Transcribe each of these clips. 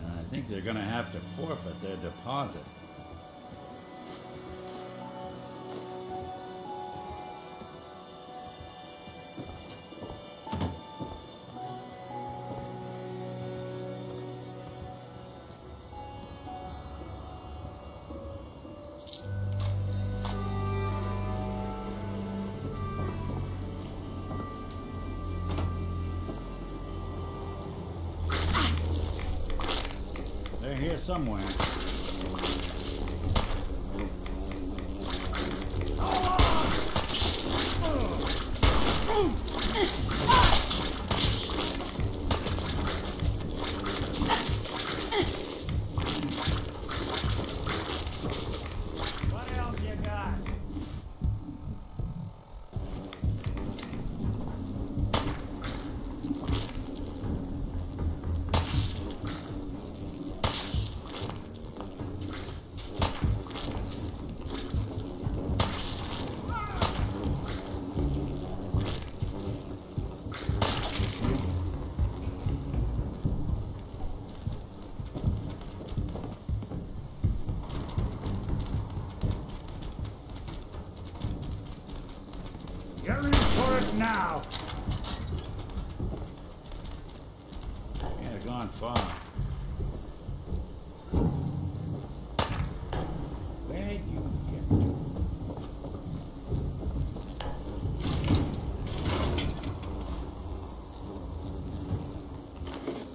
I think they're gonna have to forfeit their deposit. They're here somewhere. What else you got? You're in for it now. Can't have gone far. Where'd you get to?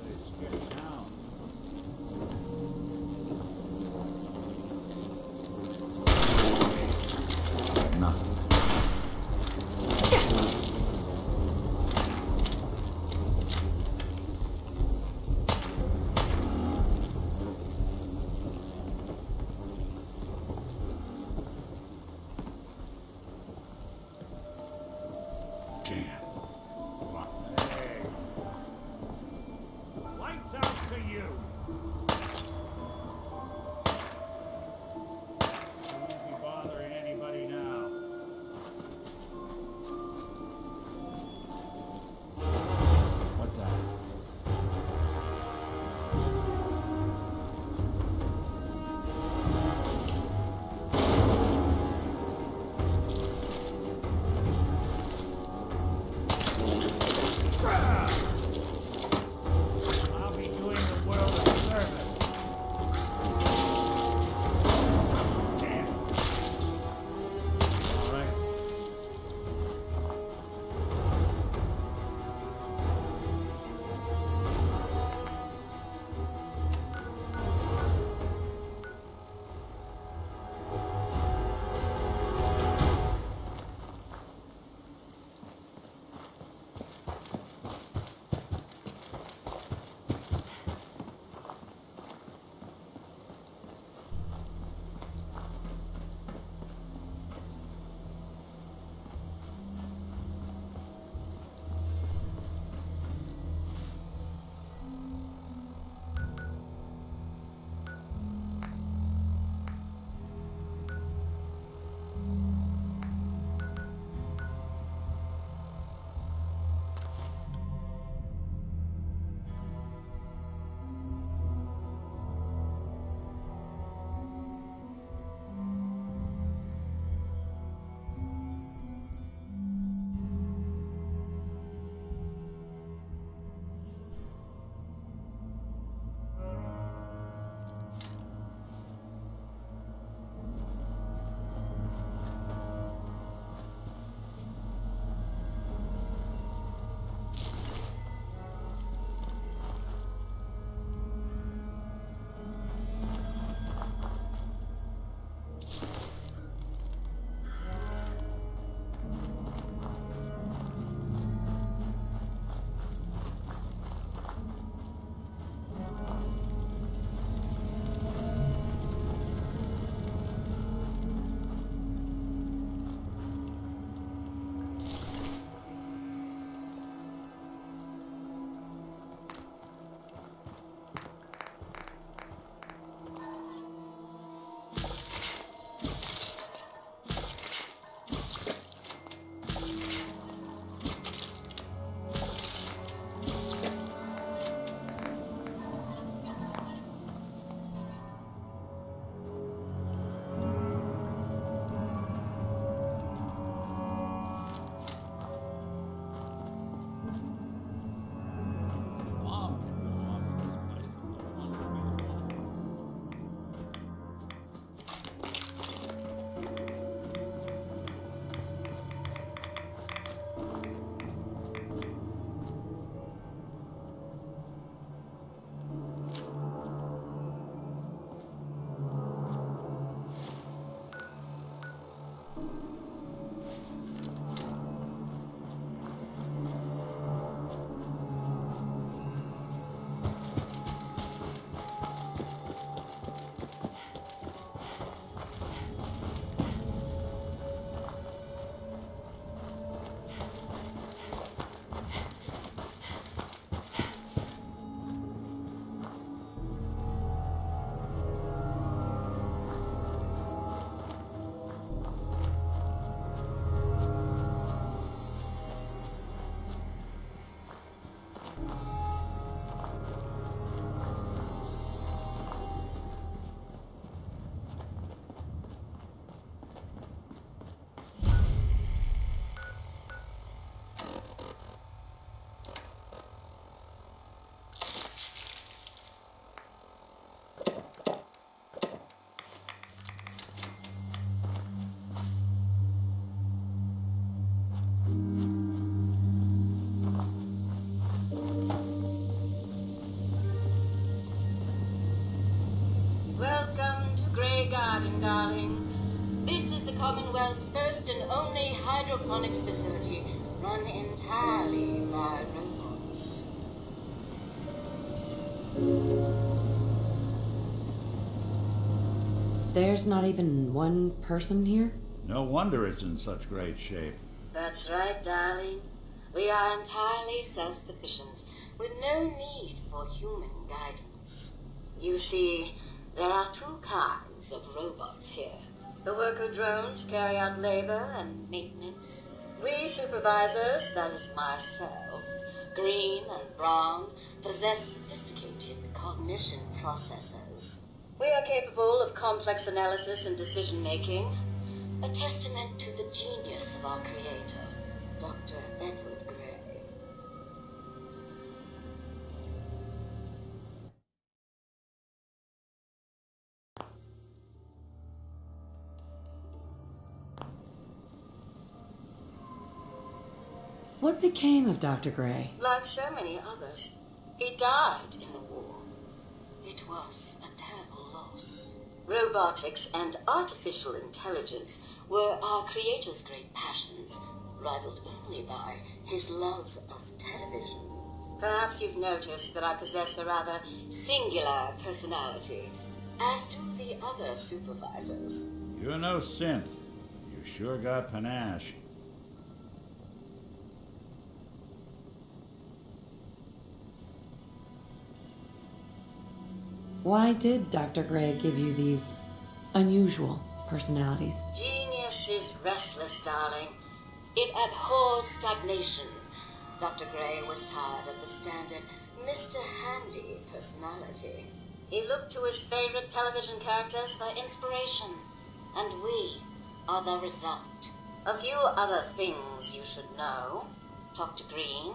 Let's get down. Nothing. Hey. Lights out to you. You won't be bothering anybody now. What's that? I'll be doing the world a service. pardon, darling. This is the Commonwealth's first and only hydroponics facility, run entirely by robots. There's not even one person here? No wonder it's in such great shape. That's right, darling. We are entirely self-sufficient, with no need for human guidance. You see, there are two kinds of robots here. The worker drones carry out labor and maintenance. We supervisors, that is myself, green and brown, possess sophisticated cognition processors. We are capable of complex analysis and decision-making, a testament to the genius of our creator, Dr. Edward Gray. What became of Dr. Gray? Like so many others, he died in the war. It was a terrible loss. Robotics and artificial intelligence were our creator's great passions, rivaled only by his love of television. Perhaps you've noticed that I possess a rather singular personality, as do the other supervisors. You're no synth. You sure got panache. Why did Dr. Gray give you these unusual personalities? Genius is restless, darling. It abhors stagnation. Dr. Gray was tired of the standard Mr. Handy personality. He looked to his favorite television characters for inspiration, and we are the result. A few other things you should know. Talk to Green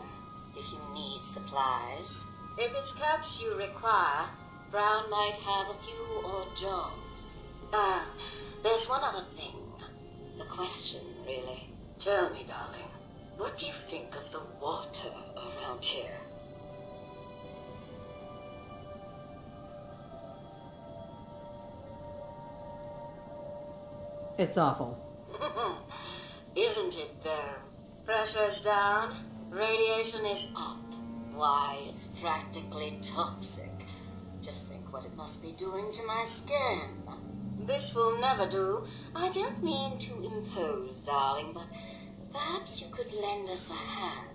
if you need supplies. If it's caps you require, Brown might have a few odd jobs. There's one other thing. A question, really. Tell me, darling, what do you think of the water around here? It's awful. Isn't it, though? Pressure's down, radiation is up. Why, it's practically toxic. Just think what it must be doing to my skin. This will never do. I don't mean to impose, darling, but perhaps you could lend us a hand.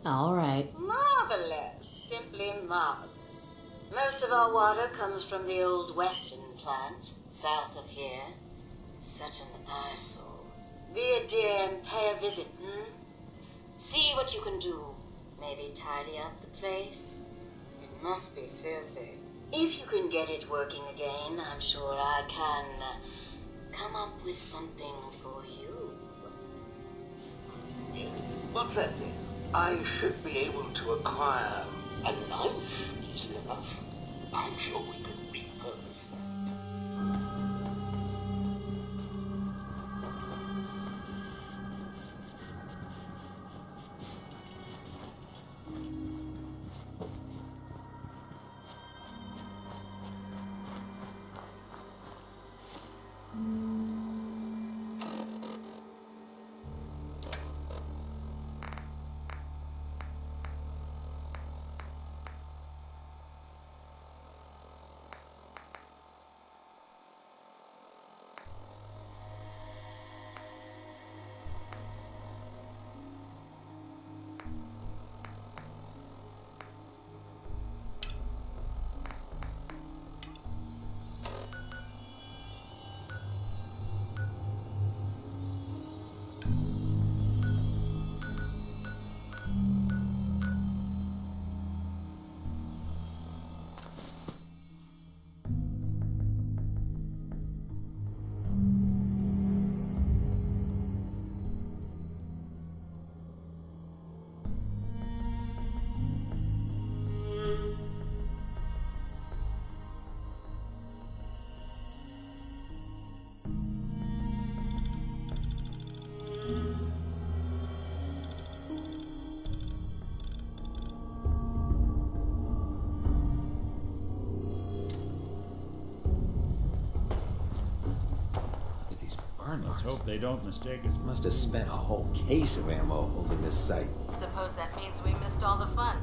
All right. Marvelous. Simply marvelous. Most of our water comes from the old Weston plant, south of here. Such an eyesore. Be a dear and pay a visit, See what you can do. Maybe tidy up the place. It must be filthy. If you can get it working again, I'm sure I can come up with something for you. What's that then? I should be able to acquire a knife easily enough. I'm sure we can repurpose that. hope they don't mistake us. Must have spent a whole case of ammo holding this site. Suppose that means we missed all the fun.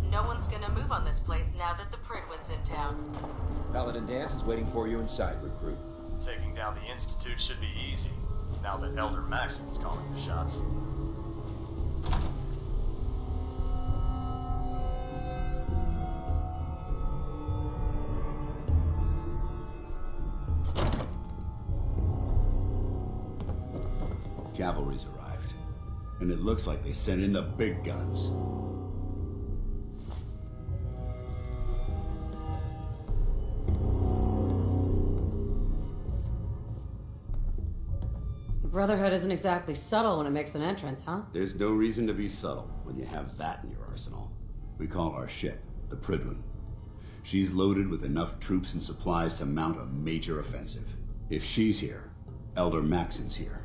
No one's gonna move on this place now that the Pridwin's in town. Paladin Dance is waiting for you inside, recruit. Taking down the Institute should be easy, now that Elder Maxon's calling the shots. Cavalry's arrived. And it looks like they sent in the big guns. The Brotherhood isn't exactly subtle when it makes an entrance, huh? There's no reason to be subtle when you have that in your arsenal. We call our ship the Pridwin. She's loaded with enough troops and supplies to mount a major offensive. If she's here, Elder Maxon's here.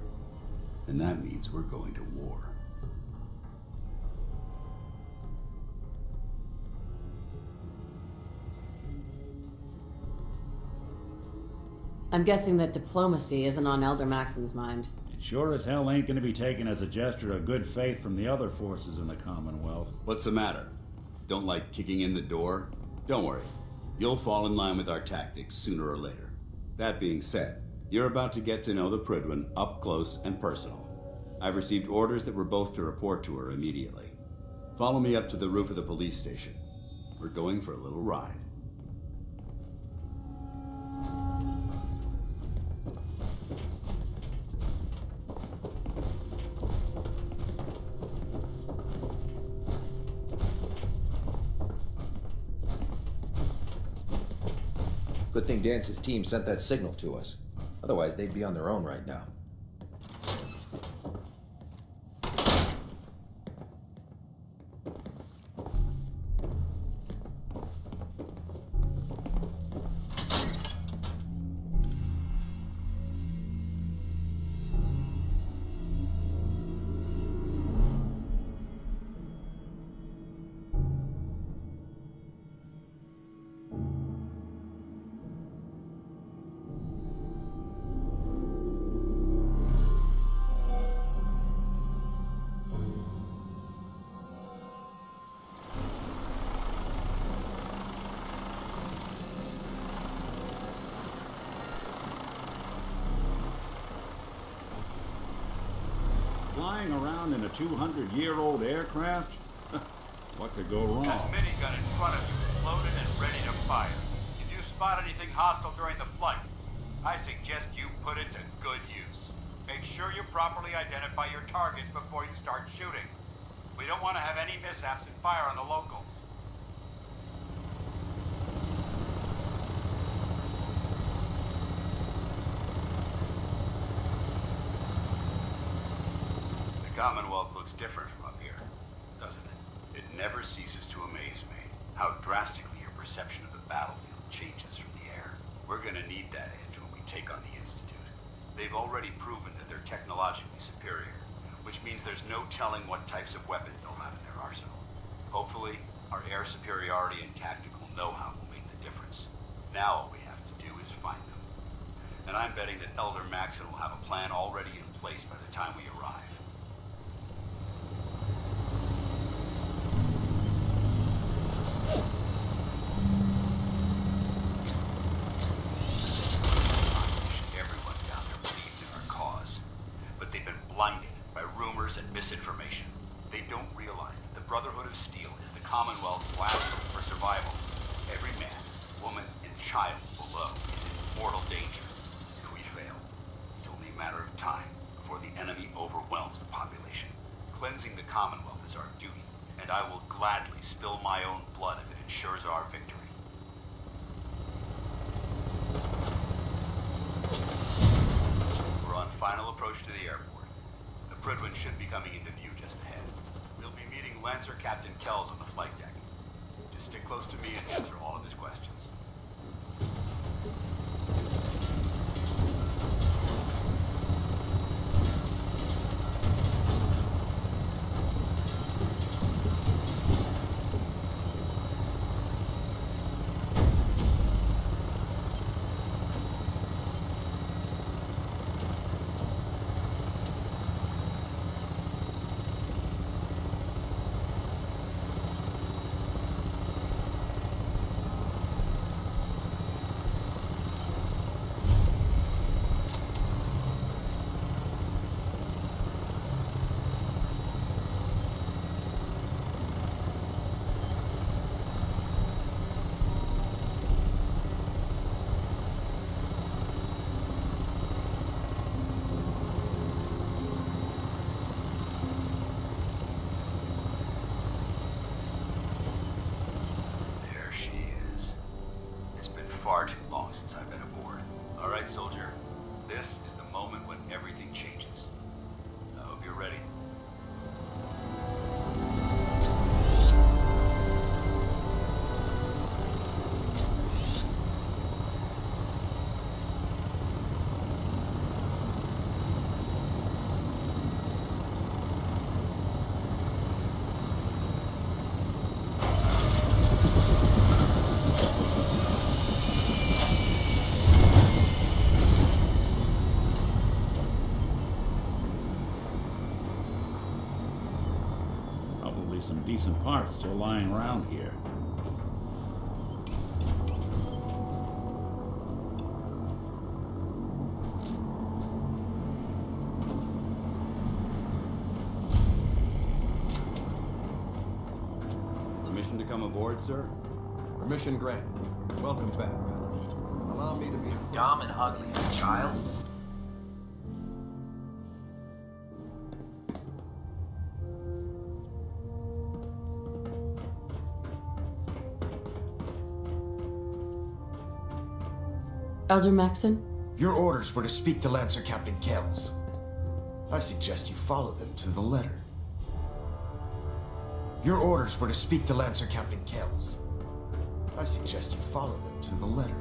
And that means we're going to war. I'm guessing that diplomacy isn't on Elder Maxon's mind. It sure as hell ain't gonna be taken as a gesture of good faith from the other forces in the Commonwealth. What's the matter? Don't like kicking in the door? Don't worry. You'll fall in line with our tactics sooner or later. That being said, you're about to get to know the Pridwin up close and personal. I've received orders that we're both to report to her immediately. Follow me up to the roof of the police station. We're going for a little ride. Good thing Dance's team sent that signal to us. Otherwise, they'd be on their own right now. Flying around in a 200-year-old aircraft? What could go wrong? That minigun in front of you is loaded and ready to fire. If you spot anything hostile during the flight, I suggest you put it to good use. Make sure you properly identify your targets before you start shooting. We don't want to have any mishaps and fire on the locals. The Commonwealth looks different from up here, doesn't it? It never ceases to amaze me how drastically your perception of the battlefield changes from the air. We're gonna need that edge when we take on the Institute. They've already proven that they're technologically superior, which means there's no telling what types of weapons they'll have in their arsenal. Hopefully, our air superiority and tactical know-how will make the difference. Now all we have to do is find them. And I'm betting that Elder Maxon will have a plan already in place by the time we arrive. Everyone down there believes in our cause, but they've been blinded by rumors and misinformation. They don't realize that the Brotherhood of Steel is the Commonwealth's last hope for survival. Every man, woman, and child below is in mortal danger. If we fail, it's only a matter of time before the enemy overwhelms the population. Cleansing the Commonwealth is our duty, and I will gladly spill my own blood if it ensures our victory. We're on final approach to the airport. The Pridwin should be coming into view just ahead. We'll be meeting Lancer Captain Kells on the flight deck. Just stick close to me and answer all of his questions. Probably some decent parts still lying around here. Permission to come aboard, sir? Permission granted. Welcome back, Paladin. Allow me to be... Dumb and ugly as a child? Elder Maxon? Your orders were to speak to Lancer Captain Kells. I suggest you follow them to the letter. Your orders were to speak to Lancer Captain Kells. I suggest you follow them to the letter.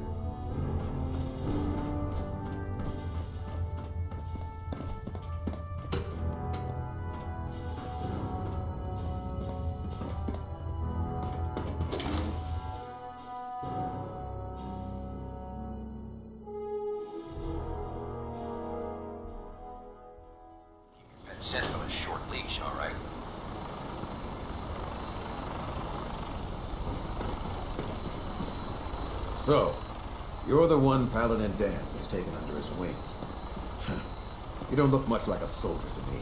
Sent on a short leash, all right? So, you're the one Paladin Danse has taken under his wing. You don't look much like a soldier to me.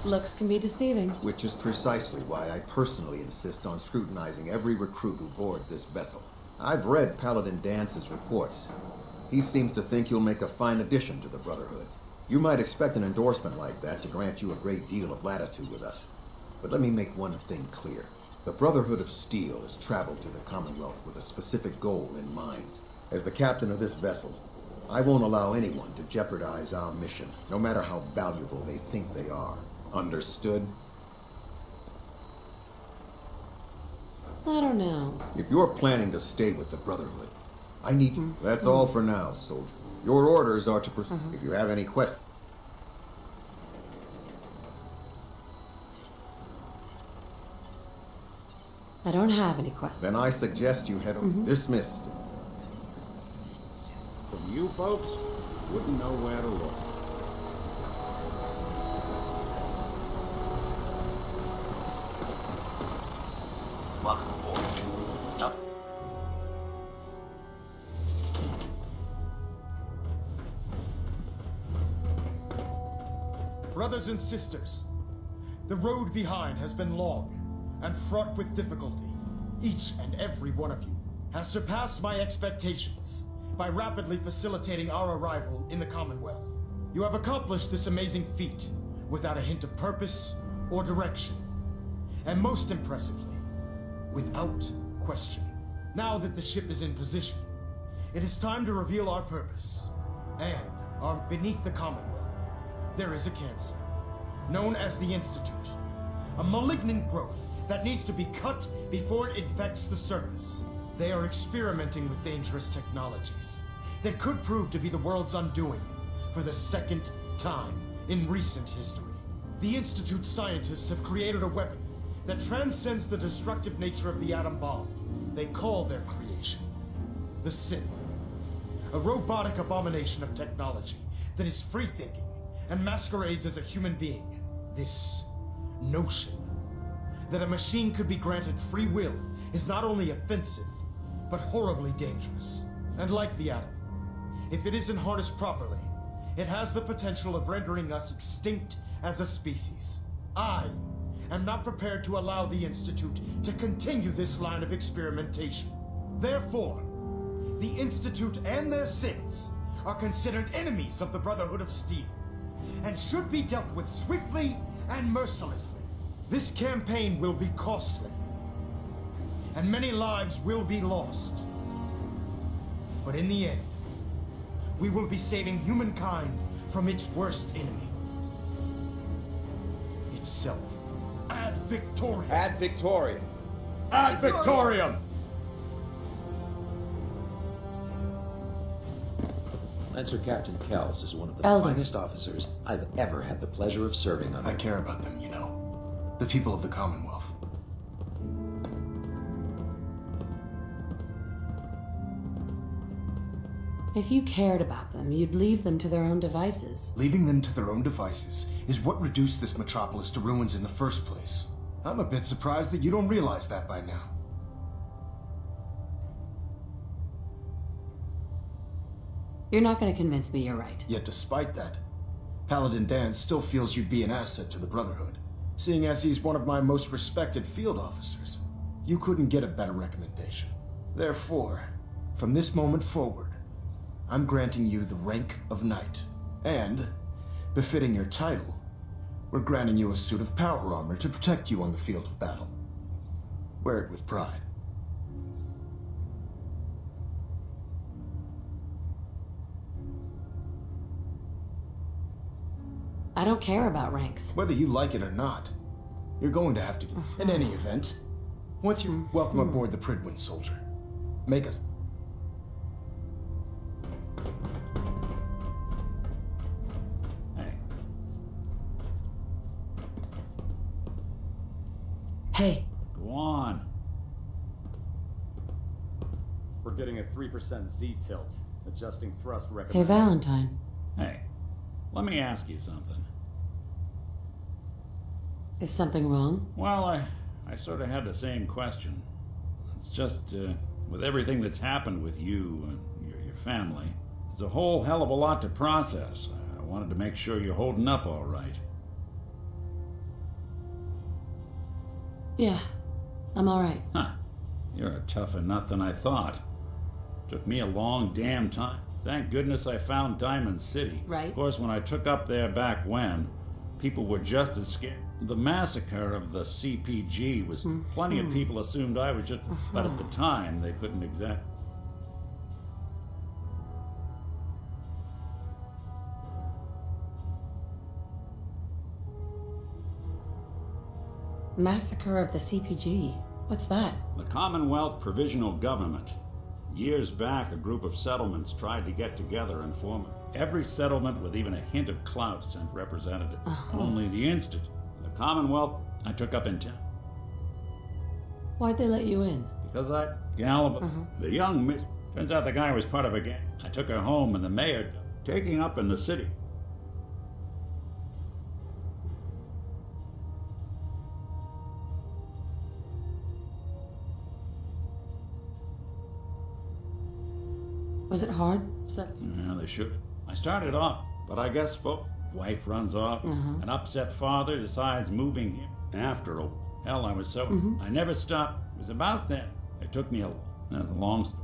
Looks can be deceiving. Which is precisely why I personally insist on scrutinizing every recruit who boards this vessel. I've read Paladin Dance's reports. He seems to think you'll make a fine addition to the Brotherhood. You might expect an endorsement like that to grant you a great deal of latitude with us. But let me make one thing clear. The Brotherhood of Steel has traveled to the Commonwealth with a specific goal in mind. As the captain of this vessel, I won't allow anyone to jeopardize our mission, no matter how valuable they think they are. Understood? I don't know. If you're planning to stay with the Brotherhood, I need you. That's all for now, soldier. Your orders are to pursue. If you have any questions... I don't have any questions. Then I suggest you head over. Dismissed. You folks wouldn't know where to look. Welcome aboard. Brothers and sisters, the road behind has been long and fraught with difficulty. Each and every one of you has surpassed my expectations by rapidly facilitating our arrival in the Commonwealth. You have accomplished this amazing feat without a hint of purpose or direction, and most impressively, without question. Now that the ship is in position, it is time to reveal our purpose. And beneath the Commonwealth, there is a cancer, known as the Institute. A malignant growth that needs to be cut before it infects the surface. They are experimenting with dangerous technologies that could prove to be the world's undoing for the second time in recent history. The Institute scientists have created a weapon that transcends the destructive nature of the atom bomb. They call their creation the Synth, a robotic abomination of technology that is free-thinking and masquerades as a human being. This notion that a machine could be granted free will is not only offensive, but horribly dangerous. And like the atom, if it isn't harnessed properly, it has the potential of rendering us extinct as a species. I am not prepared to allow the Institute to continue this line of experimentation. Therefore, the Institute and their synths are considered enemies of the Brotherhood of Steel, and should be dealt with swiftly and mercilessly. This campaign will be costly, and many lives will be lost. But in the end, we will be saving humankind from its worst enemy. Itself. Ad Victoriam. Ad Victoriam. Ad Victoriam! Lancer Captain Kells is one of the Elder. finest officers I've ever had the pleasure of serving under. I care about them, you know. The people of the Commonwealth. If you cared about them, you'd leave them to their own devices. Leaving them to their own devices is what reduced this metropolis to ruins in the first place. I'm a bit surprised that you don't realize that by now. You're not going to convince me you're right. Yet despite that, Paladin Dan still feels you'd be an asset to the Brotherhood, seeing as he's one of my most respected field officers. You couldn't get a better recommendation. Therefore, from this moment forward, I'm granting you the rank of Knight. And, befitting your title, we're granting you a suit of power armor to protect you on the field of battle. Wear it with pride. I don't care about ranks. Whether you like it or not, you're going to have to. In any event, once you're welcome aboard the Pridwin, soldier, make us. Hey. Go on. We're getting a 3% Z tilt. Adjusting thrust Hey, recommended. Valentine. Hey, let me ask you something. Is something wrong? Well, I sort of had the same question. It's just, with everything that's happened with you and your family, it's a whole hell of a lot to process. I wanted to make sure you're holding up all right. Yeah, I'm all right. Huh. You're a tougher nut than I thought. Took me a long damn time. Thank goodness I found Diamond City. Right. Of course, when I took up there back when, people were just as scared. The massacre of the CPG was plenty of people assumed I was just, but at the time they couldn't exact. Massacre of the CPG. What's that? The Commonwealth Provisional Government. Years back, a group of settlements tried to get together and form it. Every settlement with even a hint of clout sent representatives. Only the instant the Commonwealth I took up in town. Why'd they let you in? Because that gal, the young miss, turns out the guy was part of a gang. I took her home and the mayor taking up in the city. Was it hard? Yeah, they should. I started off, but I guess wife runs off, an upset father decides moving him. After all, hell, I was so... I never stopped. It was about then. It took me that's a long story.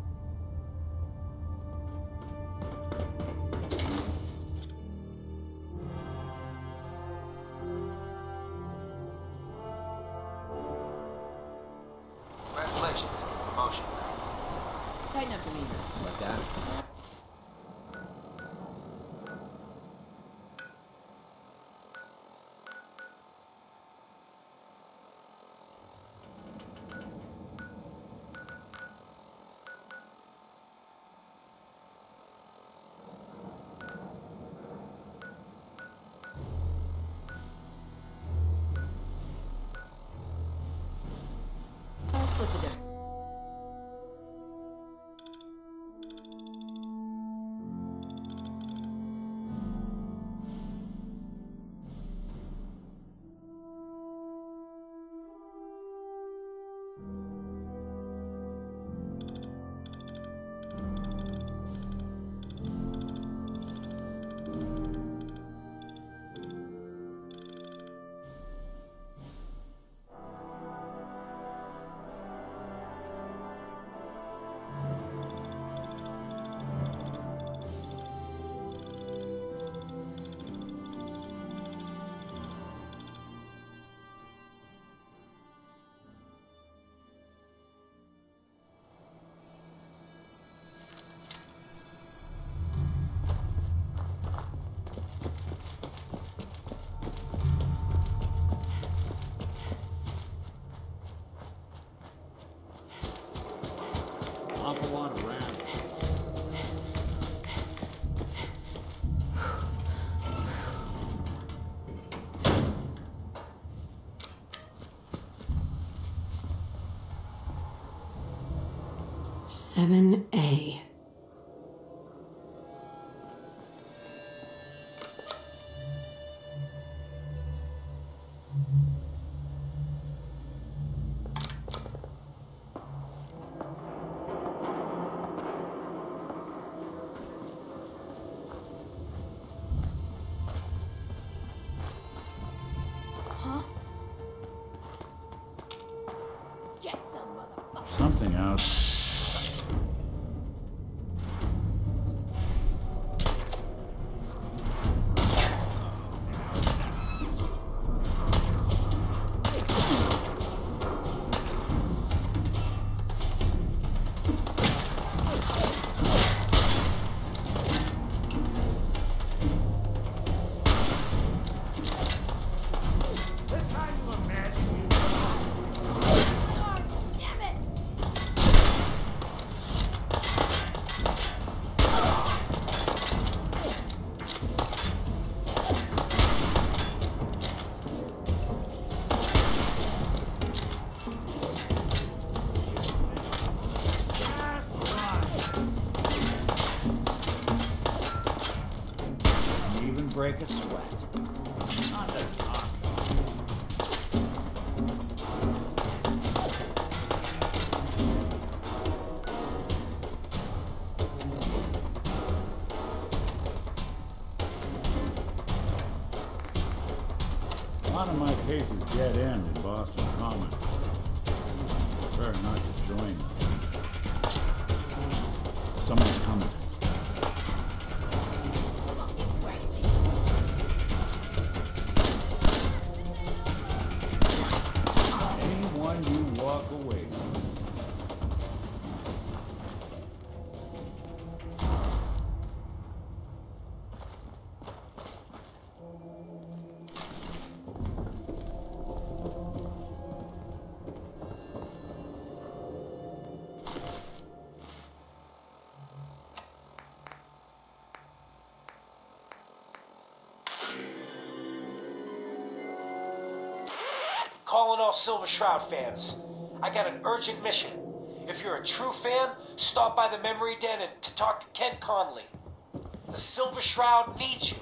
Congratulations, promotion. Tighten up the meter. Like that? Let's split the difference. Awful lot of rounds. A. anything out? Break a sweat. Not a talk. A lot of my cases dead end in Boston Common. Prefer not to join them. Someone's coming. Walk away. Calling all Silver Shroud fans. I got an urgent mission. If you're a true fan, stop by the Memory Den and to talk to Ken Conley. The Silver Shroud needs you.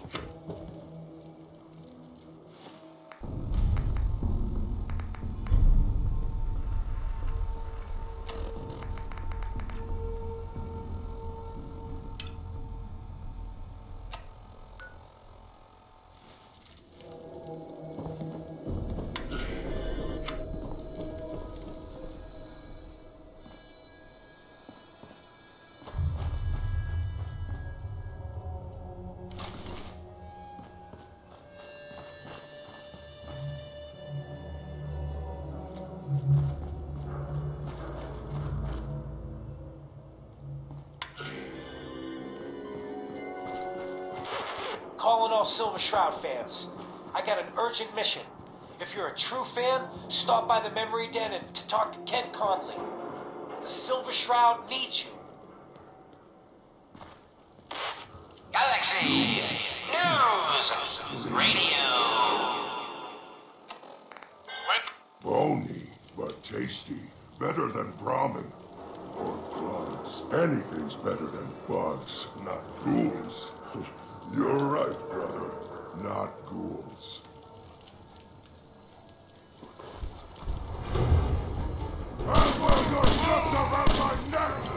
Calling all Silver Shroud fans. I got an urgent mission. If you're a true fan, stop by the Memory Den and to talk to Ken Conley. The Silver Shroud needs you. Galaxy News Radio. Bony, but tasty. Better than Brahmin. Or bugs. Anything's better than bugs, not ghouls. You're right, brother. Not ghouls. And when you're just around my neck!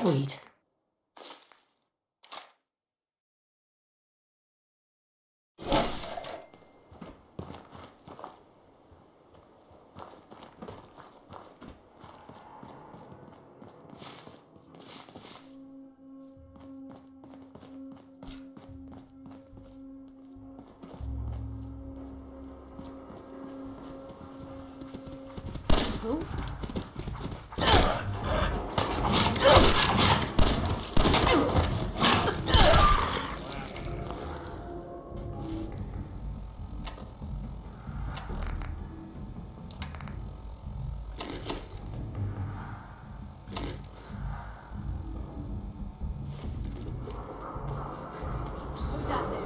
Sweet. Who? Who's out there?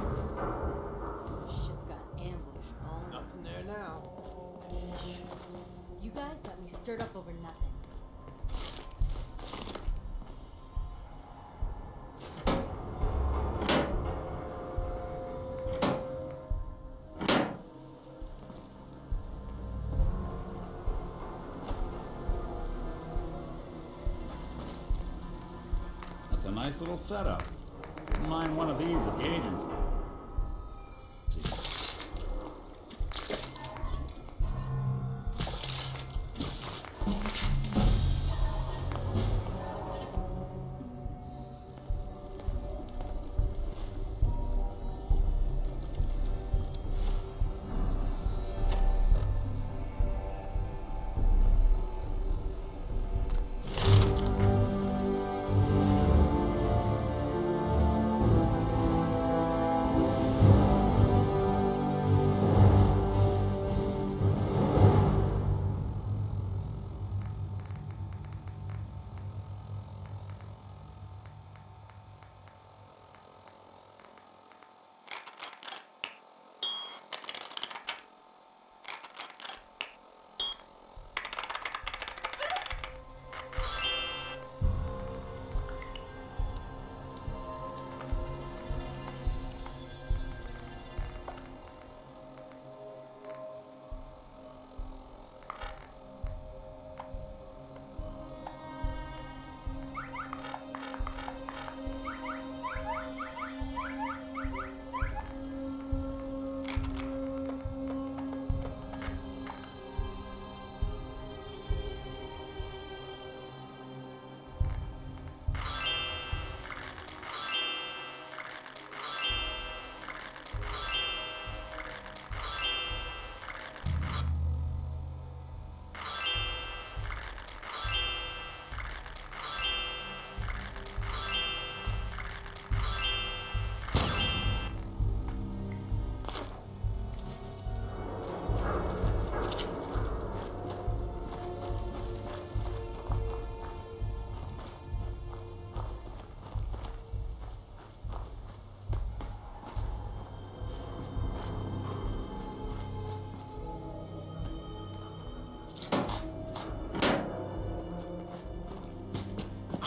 Shit's got ambushed. Oh, Nothing there now. you guys got me stirred up over nothing. That's a nice little setup. Wouldn't mind one of these at the agency.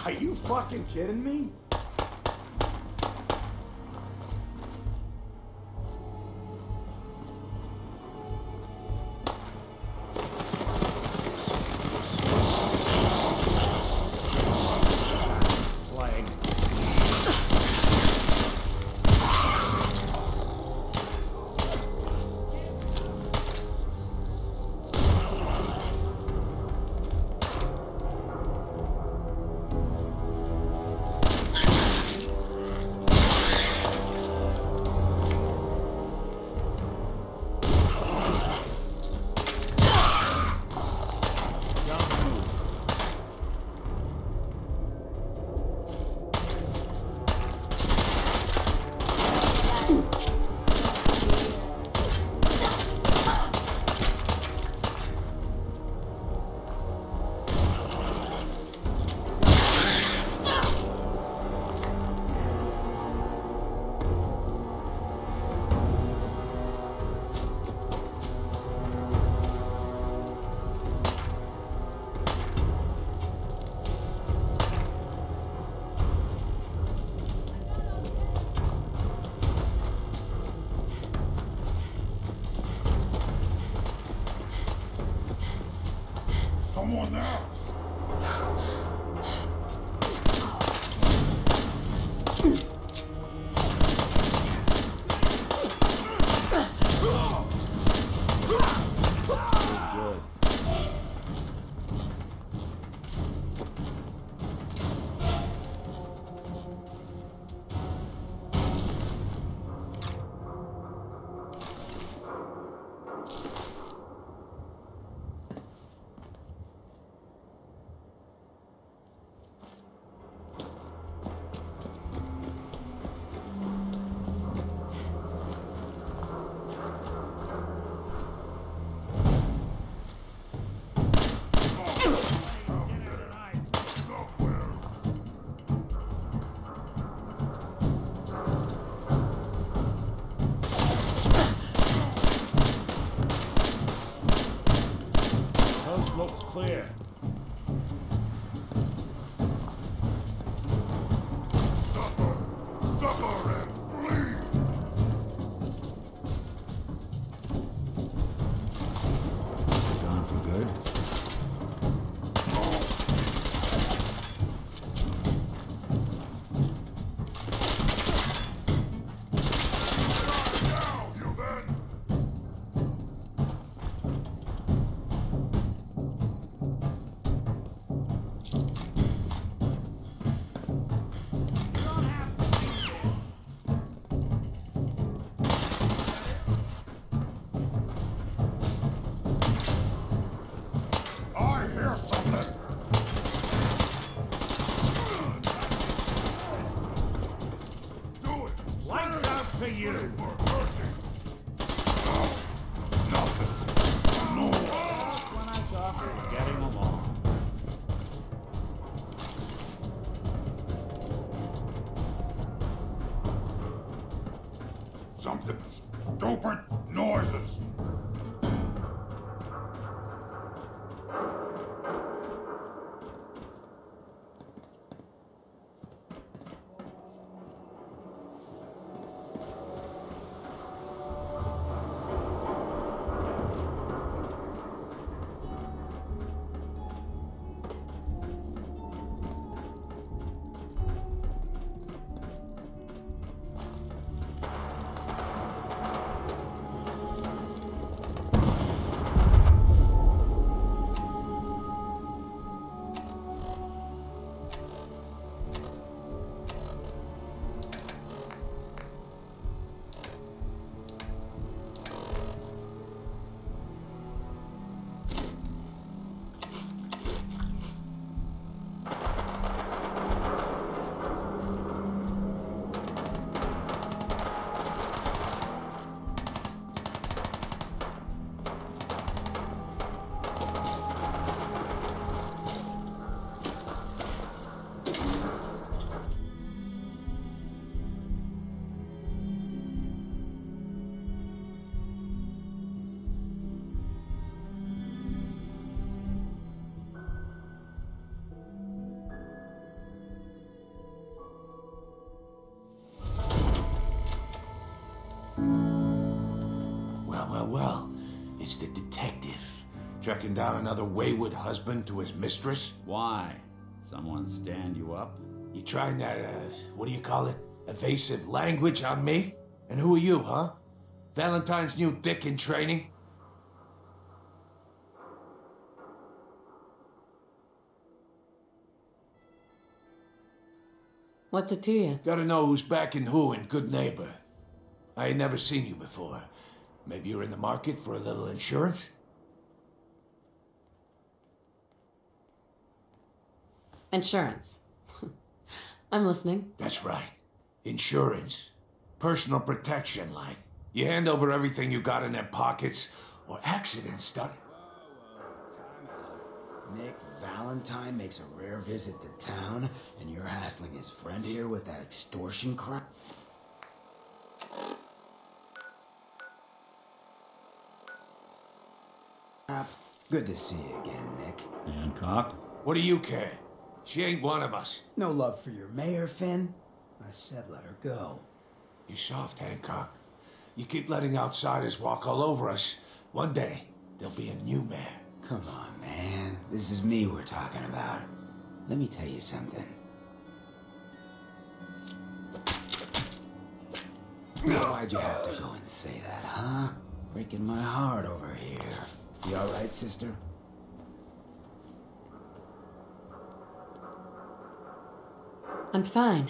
Are you fucking kidding me? clear. Suffer and flee! Gone for good? Something stupid noises. Well, it's the detective. Tracking down another wayward husband to his mistress? Why? Someone stand you up? You trying that, what do you call it? Evasive language on me? And who are you, huh? Valentine's new dick in training? What's it to you? Gotta know who's backing who in Good Neighbor. I ain't never seen you before. Maybe you're in the market for a little insurance? Insurance. I'm listening. That's right. Insurance. Personal protection, like. You hand over everything you got in their pockets, or accidents start... Time out. Nick Valentine makes a rare visit to town, and you're hassling his friend here with that extortion crap? Good to see you again, Nick. Hancock? What do you care? She ain't one of us. No love for your mayor, Finn? I said let her go. You're soft, Hancock. You keep letting outsiders walk all over us. One day, there'll be a new mayor. Come on, man. This is me we're talking about. Let me tell you something. Why'd you have to go and say that, huh? Breaking my heart over here. You all right, sister? I'm fine.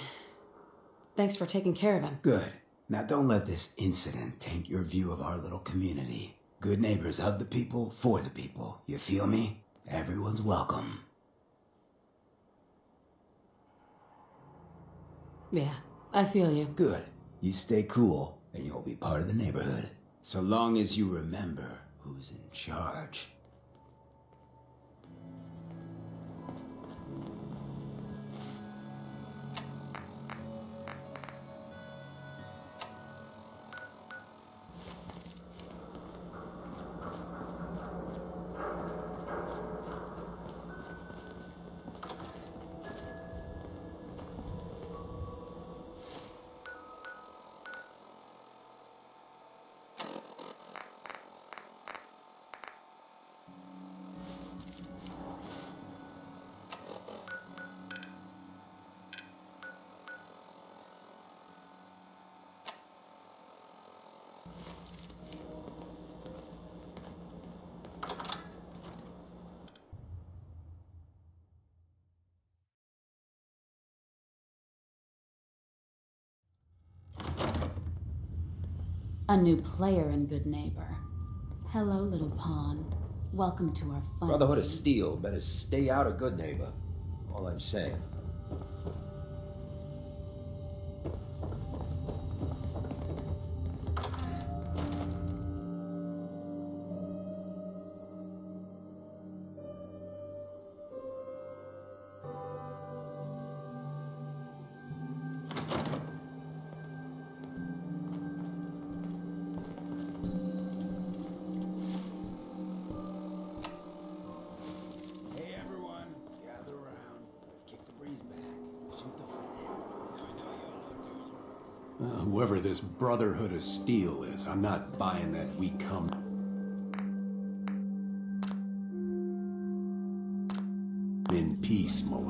Thanks for taking care of him. Good. Now don't let this incident taint your view of our little community. Good neighbors of the people, for the people. You feel me? Everyone's welcome. Yeah, I feel you. Good. You stay cool, and you'll be part of the neighborhood. So long as you remember who's in charge. A new player and good neighbor. Hello, little pawn. Welcome to our fun. Brotherhood of Steel better stay out of Good Neighbor. All I'm saying. Whoever this Brotherhood of Steel is, I'm not buying that we come in peace, Mo.